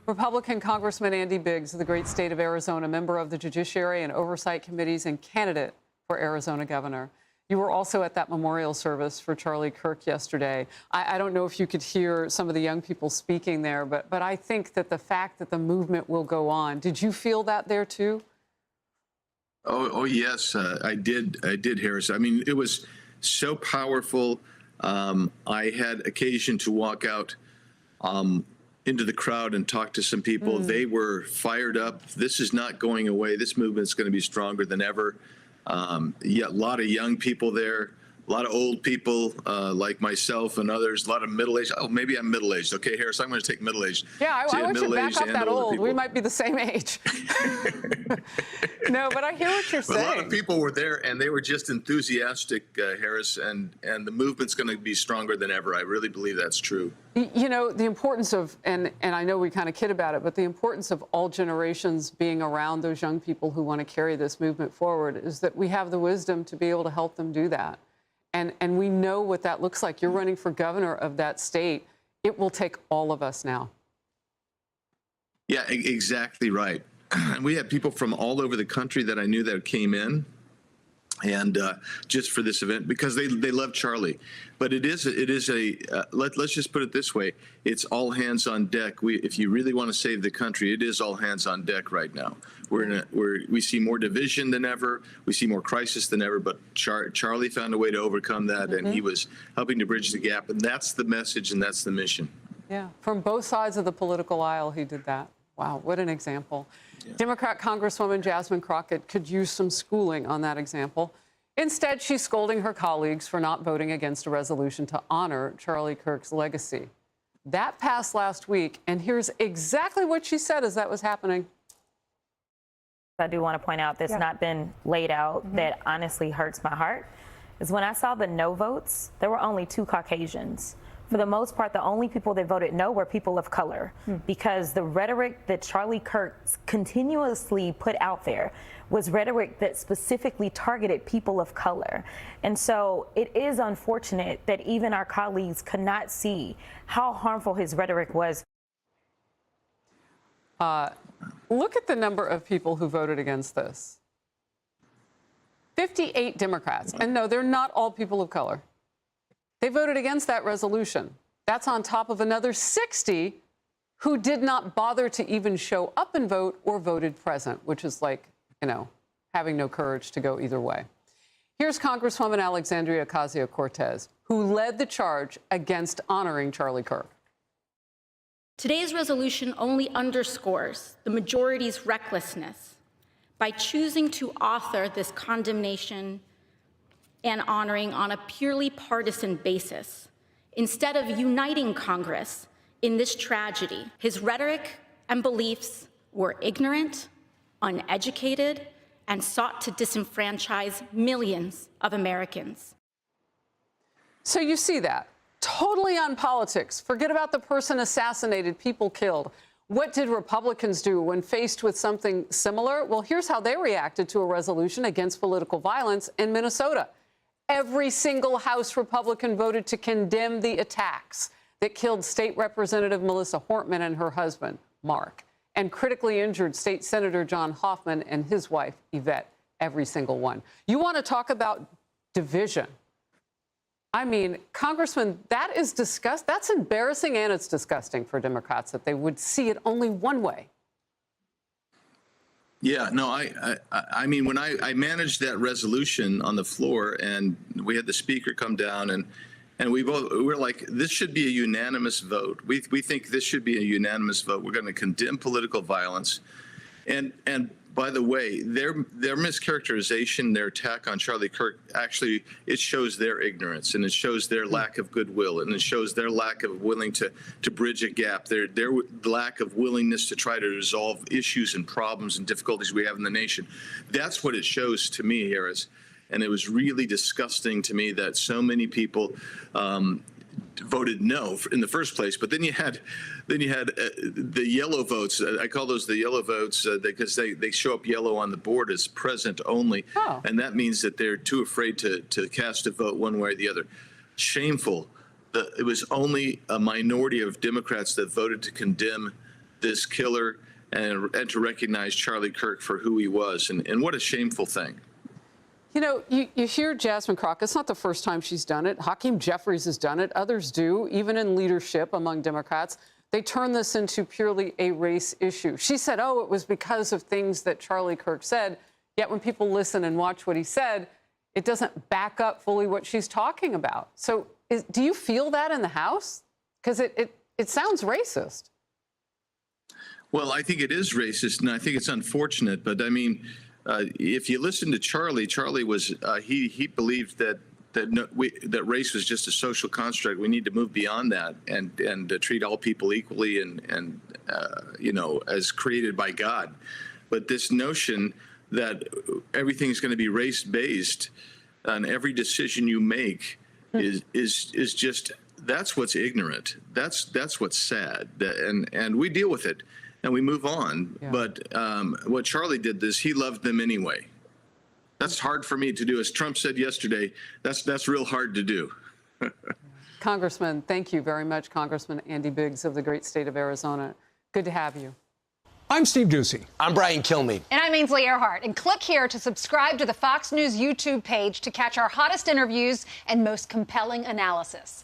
Republican Congressman Andy Biggs of the great state of Arizona, member of the Judiciary and Oversight Committees and candidate for Arizona governor. You were also at that memorial service for Charlie Kirk yesterday. I don't know if you could hear some of the young people speaking there, but I think that the fact that the movement will go on, did you feel that there too? Oh yes, I did, Harris. I mean, it was so powerful. I had occasion to walk out into the crowd and talk to some people. They were fired up. This is not going away. This movement is going to be stronger than ever. Yeah, a lot of young people there, a lot of old people like myself and others, a lot of middle-aged. Oh, maybe I'm middle-aged. Okay, Harris, I'm going to take middle-aged. Yeah, I want you to back up that old. People. We might be the same age. No, but I hear what you're saying. A lot of people were there, and they were just enthusiastic, Harris, and the movement's going to be stronger than ever. I really believe that's true. You know, the importance of, and I know we kind of kid about it, but the importance of all generations being around those young people who want to carry this movement forward is that we have the wisdom to be able to help them do that. And we know what that looks like. You're running for governor of that state. It will take all of us now. Yeah, exactly right. And we had people from all over the country that I knew that came in, and just for this event because they love Charlie. But let's just put it this way: it's all hands on deck. If you really want to save the country, it is all hands on deck right now. We see more division than ever. We see more crisis than ever. But Charlie found a way to overcome that, and he was helping to bridge the gap. And that's the message, and that's the mission. Yeah, from both sides of the political aisle, he did that. Wow, what an example. Yeah. Democrat Congresswoman Jasmine Crockett could use some schooling on that example. Instead, she's scolding her colleagues for not voting against a resolution to honor Charlie Kirk's legacy. That passed last week, and here's exactly what she said as that was happening. I do want to point out that's not been laid out that honestly hurts my heart, is when I saw the no votes, there were only 2 Caucasians. For the most part, the only people that voted no were people of color, because the rhetoric that Charlie Kirk continuously put out there was rhetoric that specifically targeted people of color. And so it is unfortunate that even our colleagues could not see how harmful his rhetoric was. Look at the number of people who voted against this. 58 Democrats. And no, they're not all people of color. They voted against that resolution. That's on top of another 60 who did not bother to even show up and vote or voted present, which is like, you know, having no courage to go either way. Here's Congresswoman Alexandria Ocasio-Cortez, who led the charge against honoring Charlie Kirk. Today's resolution only underscores the majority's recklessness by choosing to author this condemnation and honoring on a purely partisan basis, instead of uniting Congress in this tragedy. His rhetoric and beliefs were ignorant, uneducated, and sought to disenfranchise millions of Americans. So you see that. Totally on politics. Forget about the person assassinated, people killed. What did Republicans do when faced with something similar? Well, here's how they reacted to a resolution against political violence in Minnesota. Every single House Republican voted to condemn the attacks that killed State Representative Melissa Hortman and her husband, Mark, and critically injured State Senator John Hoffman and his wife, Yvette, every single one. You want to talk about division? I mean, Congressman, that is that's embarrassing, and it's disgusting for Democrats that they would see it only one way. Yeah, no, I mean, when I managed that resolution on the floor, and we had the speaker come down, and we're like, this should be a unanimous vote. We think this should be a unanimous vote. We're going to condemn political violence, and by the way, their mischaracterization, their attack on Charlie Kirk, actually, it shows their ignorance, and it shows their lack of goodwill, and it shows their lack of willing to bridge a gap, their lack of willingness to try to resolve issues and problems and difficulties we have in the nation. That's what it shows to me, Harris. And it was really disgusting to me that so many people voted no in the first place. But then you had the yellow votes. I call those the yellow votes because they show up yellow on the board as present only. Oh. And that means that they're too afraid to cast a vote one way or the other. Shameful. It was only a minority of Democrats that voted to condemn this killer and to recognize Charlie Kirk for who he was. And what a shameful thing. You know, you hear Jasmine Crockett. It's not the first time she's done it. Hakeem Jeffries has done it. Others do, even in leadership among Democrats. They turn this into purely a race issue. She said, oh, it was because of things that Charlie Kirk said. Yet when people listen and watch what he said, it doesn't back up fully what she's talking about. So do you feel that in the House? Because it sounds racist. Well, I think it is racist, and I think it's unfortunate. But I mean, if you listen to Charlie, Charlie was he believed that race was just a social construct. We need to move beyond that and treat all people equally and you know, as created by God. But this notion that everything's going to be race-based and every decision you make is just, that's what's ignorant. That's what's sad. And we deal with it and we move on. Yeah. But what Charlie did is he loved them anyway. That's hard for me to do. As Trump said yesterday, that's real hard to do. Congressman, thank you very much, Congressman Andy Biggs of the great state of Arizona. Good to have you. I'm Steve Doocy. I'm Brian Kilmeade. And I'm Ainsley Earhart. And click here to subscribe to the Fox News YouTube page to catch our hottest interviews and most compelling analysis.